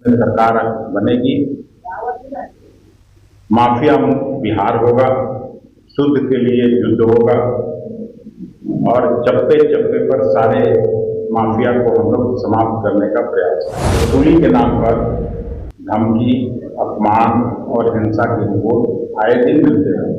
सरकार बनेगी, माफिया मुक्त बिहार होगा, शुद्ध के लिए युद्ध होगा और चप्पे चप्पे पर सारे माफिया को हम लोग समाप्त करने का प्रयास है। वसूली के नाम पर धमकी, अपमान और हिंसा के रिपोर्ट आए दिन मिलते हैं।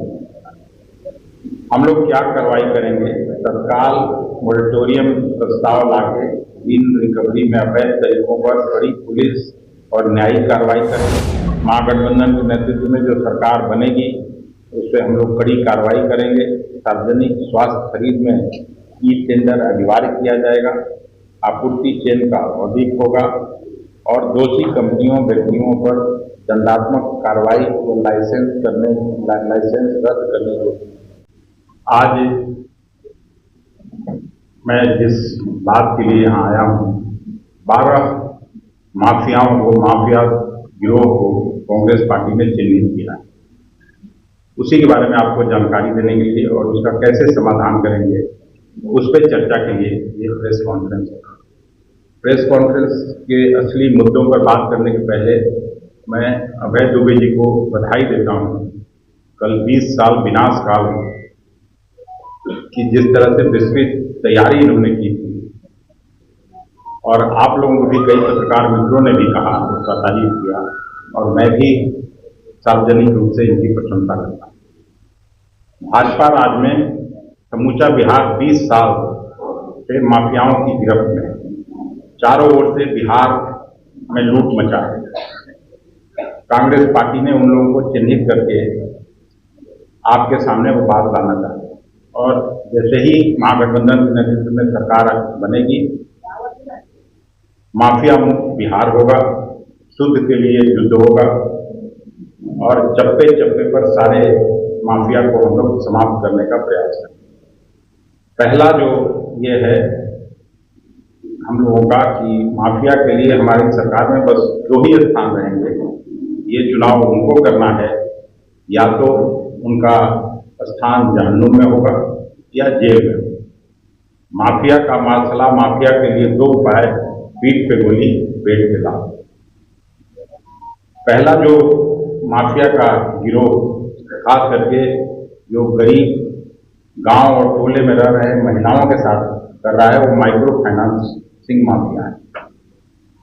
हम लोग क्या कार्रवाई करेंगे? तत्काल मोरेटोरियम प्रस्ताव लाके इन रिकवरी में अवैध तरीकों पर कड़ी पुलिस और न्यायिक कार्रवाई करेंगे। महागठबंधन के नेतृत्व में जो सरकार बनेगी उस पर हम लोग कड़ी कार्रवाई करेंगे। सार्वजनिक स्वास्थ्य खरीद में ई टेंडर अनिवार्य किया जाएगा, आपूर्ति चेन का ऑडिट होगा और दोषी कंपनियों व्यक्तियों पर दंडात्मक कार्रवाई को लाइसेंस रद्द करने को। आज मैं जिस बात के लिए यहाँ आया हूँ, 12 माफियाओं को, माफिया गिरोह को कांग्रेस पार्टी ने चिन्हित किया है। उसी के बारे में आपको जानकारी देने के लिए और उसका कैसे समाधान करेंगे उस पर चर्चा के लिए ये प्रेस कॉन्फ्रेंस है। प्रेस कॉन्फ्रेंस के असली मुद्दों पर बात करने के पहले मैं अभय दुबे जी को बधाई देता हूँ। कल 20 साल विनाश काल की जिस तरह से विस्तृत तैयारी इन्होंने की थी और आप लोगों को भी कई पत्रकार मित्रों ने भी कहा, उसका तारीफ किया और मैं भी सार्वजनिक रूप से इनकी प्रशंसा करता हूँ। भाजपा राज में समूचा बिहार 20 साल से माफियाओं की गिरफ्त में, चारों ओर से बिहार में लूट मचा है। कांग्रेस पार्टी ने उन लोगों को चिन्हित करके आपके सामने वो बात लाना चाहती है और जैसे ही महागठबंधन के नेतृत्व में सरकार बनेगी, माफिया मुक्त बिहार होगा, शुद्ध के लिए युद्ध होगा और चप्पे चप्पे पर सारे माफिया को हम लोग समाप्त करने का प्रयास करें। पहला जो ये है हम लोगों का कि माफिया के लिए हमारी सरकार में बस 2 ही स्थान रहेंगे। ये चुनाव उनको करना है, या तो उनका स्थान जहन्नुम में होगा या जेल में। माफिया का मार्शला, माफिया के लिए 2 उपाय: पीठ पे गोली, पेट पे लात। पहला जो माफिया का गिरोह खास करके जो गरीब गांव और टोले में रह रहे महिलाओं के साथ कर रहा है, वो माइक्रो फाइनेंसिंग माफिया है।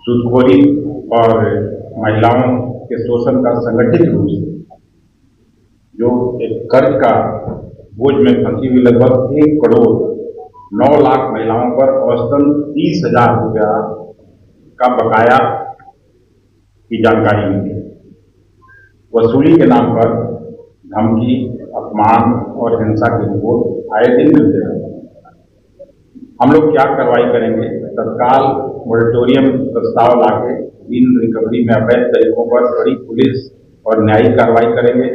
सूदखोरी और महिलाओं के शोषण का संगठित रूप से जो एक कर्ज का बोझ में फंसी हुई लगभग 1 करोड़ 9 लाख महिलाओं पर औसतन 30,000 रुपया का बकाया की जानकारी मिली। वसूली के नाम पर धमकी, अपमान और हिंसा के रिपोर्ट आए दिन मिलते हैं। हम लोग क्या कार्रवाई करेंगे? तत्काल मोरेटोरियम प्रस्ताव लाके इन रिकवरी में अवैध तरीकों पर कड़ी पुलिस और न्यायिक कार्रवाई करेंगे।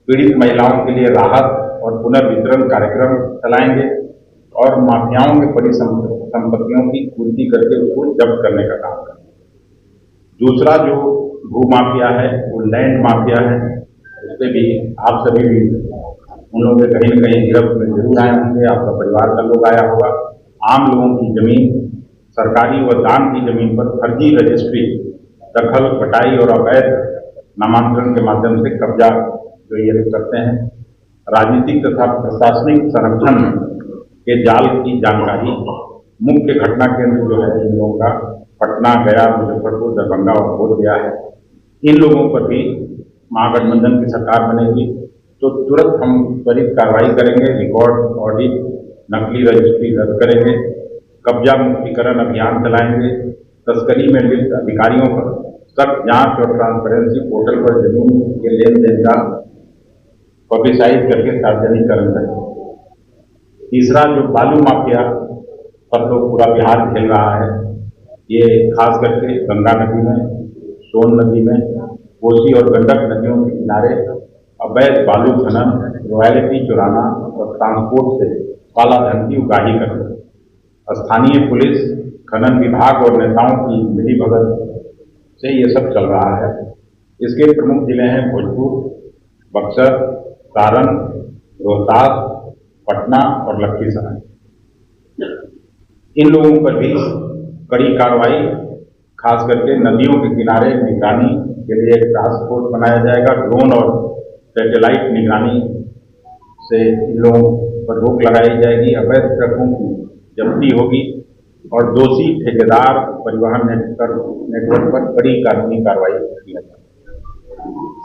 पीड़ित महिलाओं के लिए राहत और पुनर्वितरण कार्यक्रम चलाएंगे और माफियाओं के बड़ी संपत्तियों की पूर्ति करके उसको जब्त करने का काम करेंगे। दूसरा जो भू माफिया है वो लैंड माफिया है। उस पर भी आप सभी भी उन लोगों के कहीं न कहीं गिरफ्त में जरूर आए होंगे, आपका परिवार का लोग आया होगा। आम लोगों की जमीन, सरकारी व दान की जमीन पर फर्जी रजिस्ट्री, दखल, पटाई और अवैध नामांतरण के माध्यम से कब्जा जो ये लोग करते हैं। राजनीतिक तथा प्रशासनिक संरक्षण के जाल की जानकारी। मुख्य घटना केंद्र जो है इन लोगों का पटना, गया, मुजफ्फरपुर, दरभंगा और बोधगया है। इन लोगों पर भी महागठबंधन की सरकार बनेगी तो तुरंत हम त्वरित कार्रवाई करेंगे। रिकॉर्ड ऑडिट, नकली रजिस्ट्री रद्द करेंगे, कब्जा मुक्तिकरण अभियान चलाएंगे। तस्करी में लिप्त अधिकारियों पर सख्त जांच और ट्रांसपेरेंसी पोर्टल पर जमीन के लेन देन का पब्लिसाइज करके सार्वजनिकरण करेंगे। तीसरा जो बालू माफिया सब लोग पूरा बिहार खेल रहा है, ये खास करके गंगा नदी में, सोन नदी में, कोसी और गंडक नदियों के किनारे अवैध बालू खनन, रॉयल्टी चुराना और ट्रांसपोर्ट से काला धन की उगाही करना। स्थानीय पुलिस, खनन विभाग और नेताओं की मिलीभगत से ये सब चल रहा है। इसके प्रमुख जिले हैं भोजपुर, बक्सर, सारण, रोहतास, पटना और लखीसराय। इन लोगों पर भी कड़ी कार्रवाई खास करके नदियों के किनारे निगरानी के लिए एक टास्क फोर्स बनाया जाएगा। ड्रोन और सैटेलाइट निगरानी से इन लोगों पर रोक लगाई जाएगी, अवैध ट्रकों की जब्ती होगी और दोषी ठेकेदार परिवहन नेटवर्क पर कड़ी कानूनी कार्रवाई की जाएगी।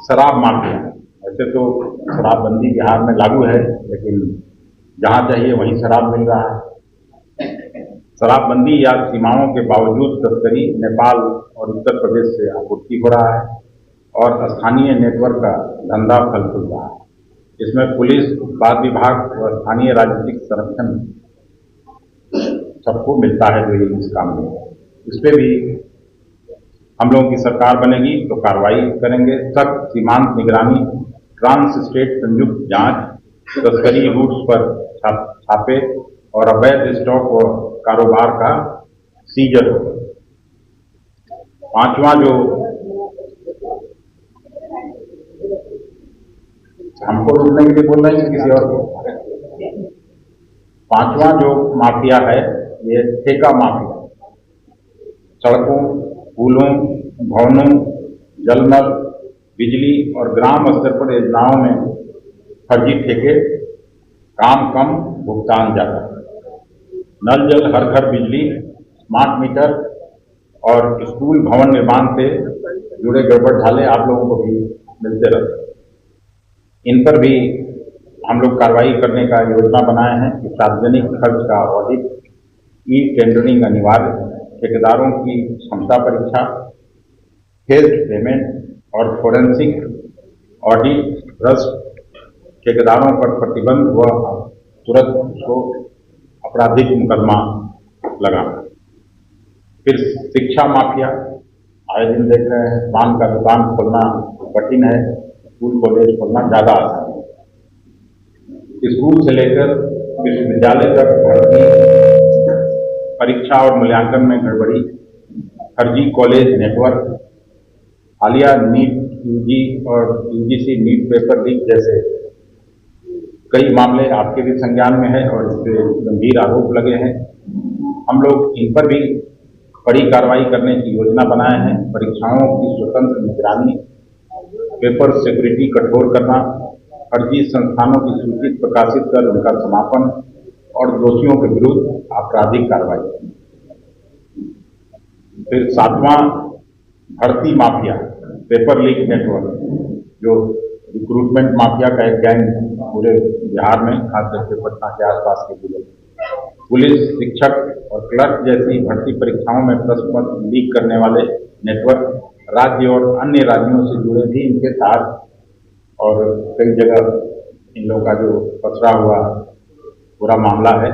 शराब माफिया, वैसे तो शराबबंदी बिहार में लागू है, लेकिन जहां चाहिए वहीं शराब मिल रहा है। शराबबंदी या सीमाओं के बावजूद तस्करी नेपाल और उत्तर प्रदेश से आपूर्ति हो रहा है और स्थानीय नेटवर्क का धंधा फल फूल रहा है। इसमें पुलिस, उत्पाद विभाग व स्थानीय राजनीतिक संरक्षण सबको मिलता है जो इस काम में। इस पर भी हम लोगों की सरकार बनेगी तो कार्रवाई करेंगे। सख्त सीमांत निगरानी, ट्रांस स्टेट संयुक्त जांच, तस्करी रूट्स पर छापे और अवैध स्टॉक व कारोबार का सीजर होगा। पांचवा जो हमको रोकने के लिए बोल रहे हैं किसी और को, पांचवा जो माफिया है ये ठेका माफिया। सड़कों, पुलों, भवनों, जलनल, बिजली और ग्राम स्तर पर योजनाओं में फर्जी ठेके, काम कम, भुगतान ज्यादा। नल जल, हर घर बिजली, स्मार्ट मीटर और स्कूल भवन निर्माण से जुड़े गड़बड़ झाले आप लोगों को भी मिलते रहते हैं। इन पर भी हम लोग कार्रवाई करने का योजना बनाए हैं कि सार्वजनिक खर्च का ऑडिट, ई टेंडरिंग अनिवार्य, ठेकेदारों की क्षमता परीक्षा, फेज्ड पेमेंट और फोरेंसिक ऑडिट, भ्रष्ट ठेकेदारों पर प्रतिबंध व तुरंत उसको आपराधिक मुकदमा लगाना। फिर शिक्षा माफिया, आए दिन देख रहे हैं पान का दुकान खोलना कठिन है, स्कूल कॉलेज खोलना ज्यादा आसान है। स्कूल से लेकर विश्वविद्यालय तक भर्ती, परीक्षा और मूल्यांकन में गड़बड़ी, फर्जी कॉलेज नेटवर्क, हालिया नीट यूजी और यूजीसी नीट पेपर लीक जैसे कई मामले आपके भी संज्ञान में है और इस पे गंभीर आरोप लगे हैं। हम लोग इन पर भी कड़ी कार्रवाई करने की योजना बनाए हैं। परीक्षाओं की स्वतंत्र निगरानी, पेपर सिक्योरिटी कठोर करना, फर्जी संस्थानों की सूची प्रकाशित कर उनका समापन और दोषियों के विरुद्ध आपराधिक कार्रवाई। फिर सातवां, भर्ती माफिया, पेपर लीक नेटवर्क, जो रिक्रूटमेंट माफिया का एक गैंग पूरे बिहार में, खास करके पटना के आसपास के जिले में। पुलिस, शिक्षक और क्लर्क जैसी भर्ती परीक्षाओं में प्रश्न पत्र लीक करने वाले नेटवर्क, राज्य और अन्य राज्यों से जुड़े भी इनके तार और कई जगह इन लोगों का जो पसरा हुआ पूरा मामला है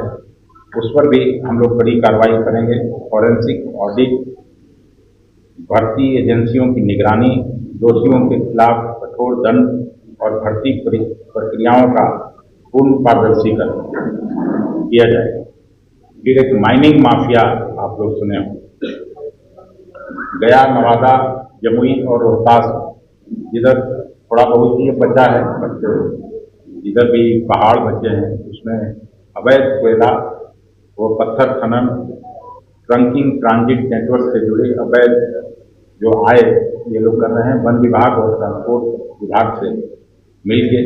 उस पर भी हम लोग बड़ी कार्रवाई करेंगे। फॉरेंसिक ऑडिट, भर्ती एजेंसियों की निगरानी, दोषियों के खिलाफ कठोर दंड और भर्ती प्रक्रियाओं का पूर्ण पारदर्शीकरण किया जाएगा। फिर एक माइनिंग माफिया आप लोग सुने हो, गया, नवादा, जमुई और रोहतास, जिधर थोड़ा बहुत ही बचा है बट जिधर भी पहाड़ बचे हैं उसमें अवैध कोयला व पत्थर खनन, ट्रंकिंग, ट्रांजिट नेटवर्क से जुड़े अवैध जो आय ये लोग कर रहे हैं। वन विभाग और ट्रांसपोर्ट विभाग से मिलकर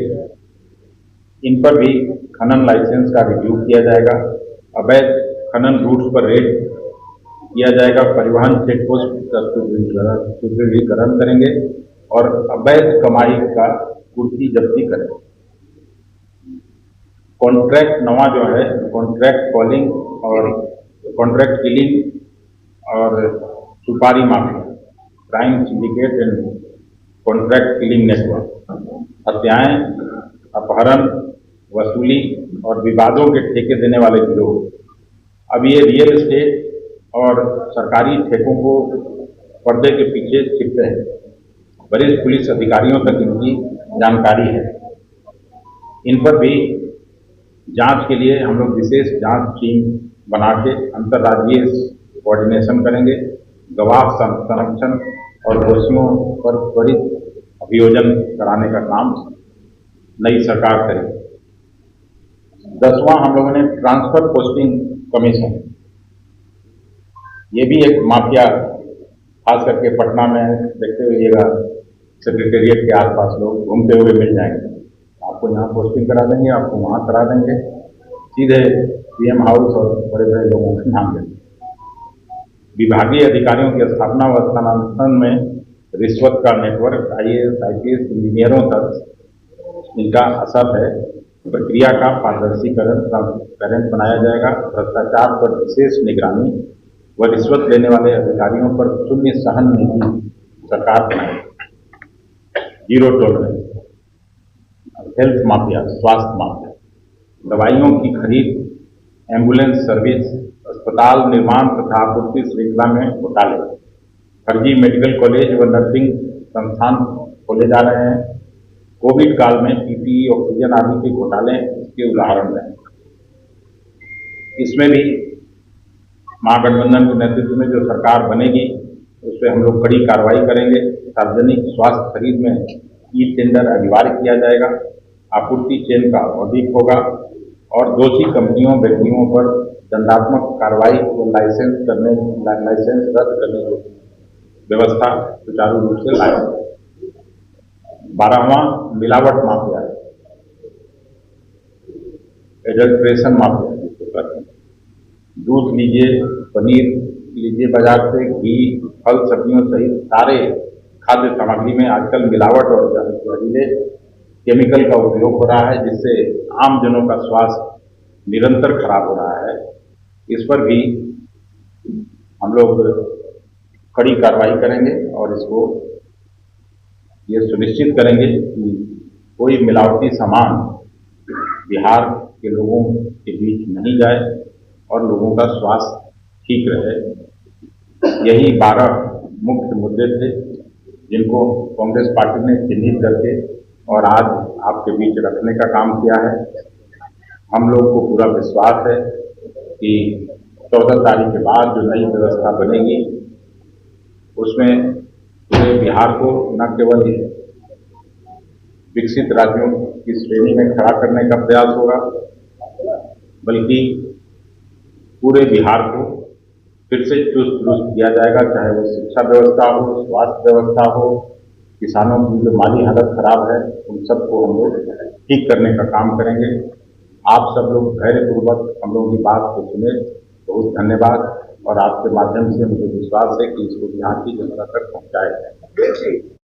इन पर भी खनन लाइसेंस का रिव्यू किया जाएगा। अवैध खनन रूट्स पर रेड किया जाएगा। परिवहन चेक पोस्ट का सुदृढ़ीकरण करेंगे और अवैध कमाई का कुर्की जब्ती करेंगे। कॉन्ट्रैक्ट नवा जो है, कॉन्ट्रैक्ट कॉलिंग और कॉन्ट्रैक्ट किलिंग और सुपारी mafia, crime syndicate and contract killing network, हत्याएं, अपहरण, वसूली और विवादों के ठेके देने वाले गिरोह। अब ये रियल एस्टेट और सरकारी ठेकों को पर्दे के पीछे छिपते हैं। वरिष्ठ पुलिस अधिकारियों तक इनकी जानकारी है। इन पर भी जांच के लिए हम लोग विशेष जांच टीम बना के अंतर्राज्यीय कोऑर्डिनेशन करेंगे। गवाह संरक्षण और दोषियों पर त्वरित अभियोजन कराने का काम नई सरकार करेगी। 10वां हम लोगों ने ट्रांसफर पोस्टिंग कमीशन, ये भी एक माफिया खास करके पटना में देखते हुएगा सेक्रेटेरिएट के आसपास लोग घूमते हुए मिल जाएंगे। आपको यहाँ पोस्टिंग करा देंगे, आपको वहाँ करा देंगे, सीधे सीएम हाउस और बड़े बड़े लोगों के नाम देंगे। विभागीय अधिकारियों की स्थापना व स्थानांतरण में रिश्वत का नेटवर्क IAS IPS इंजीनियरों तक इनका असर है। प्रक्रिया का पारदर्शीकरण ट्रांसपेरेंट बनाया जाएगा। भ्रष्टाचार पर विशेष निगरानी व रिश्वत लेने वाले अधिकारियों पर शून्य सहन नीति सरकार बनाएगी। Zero tolerance. हेल्थ माफिया, स्वास्थ्य माफिया, दवाइयों की खरीद, एम्बुलेंस सर्विस, अस्पताल निर्माण तथा आपूर्ति श्रृंखला में घोटाले, फर्जी मेडिकल कॉलेज व नर्सिंग संस्थान खोले जा रहे हैं। कोविड काल में PPE, ऑक्सीजन आदि के घोटाले इसके उदाहरण हैं। इसमें भी महागठबंधन के नेतृत्व में जो सरकार बनेगी उस पर हम लोग कड़ी कार्रवाई करेंगे। सार्वजनिक स्वास्थ्य खरीद में टेंडर अनिवार्य किया जाएगा। आपूर्ति चेन का ऑडिट होगा और दोषी कंपनियों व्यक्तियों पर दंडात्मक कार्रवाई व लाइसेंस रद्द करने की व्यवस्था सुचारू रूप से लाएंगे। 12वां मिलावट माफिया, एडल्ट्रेशन माफिया जिसको कहते हैं। दूध लीजिए, पनीर लीजिए बाजार से, घी, फल सब्जियों सहित सारे खाद्य सामग्री में आजकल मिलावट और जहरीले केमिकल का उपयोग हो रहा है, जिससे आम जनों का स्वास्थ्य निरंतर खराब हो रहा है। इस पर भी हम लोग कड़ी कार्रवाई करेंगे और इसको ये सुनिश्चित करेंगे कि कोई मिलावटी सामान बिहार के लोगों के बीच नहीं जाए और लोगों का स्वास्थ्य ठीक रहे। यही 12 मुख्य मुद्दे थे जिनको कांग्रेस पार्टी ने चिन्हित करके और आज आपके बीच रखने का काम किया है। हम लोग को पूरा विश्वास है कि 14 तारीख के बाद जो नई व्यवस्था बनेगी उसमें पूरे बिहार को न केवल विकसित राज्यों की श्रेणी में खड़ा करने का प्रयास होगा, बल्कि पूरे बिहार को फिर से चुस्त दुरुस्त किया जाएगा, चाहे वो शिक्षा व्यवस्था हो, स्वास्थ्य व्यवस्था हो, किसानों की जो माली हालत खराब है उन सबको हम लोग ठीक करने का काम करेंगे। आप सब लोग धैर्यपूर्वक हम लोगों की बात को सुने, बहुत धन्यवाद। और आपके माध्यम से मुझे विश्वास है कि इसको यहाँ की जनता तक पहुँचाया जाएगा।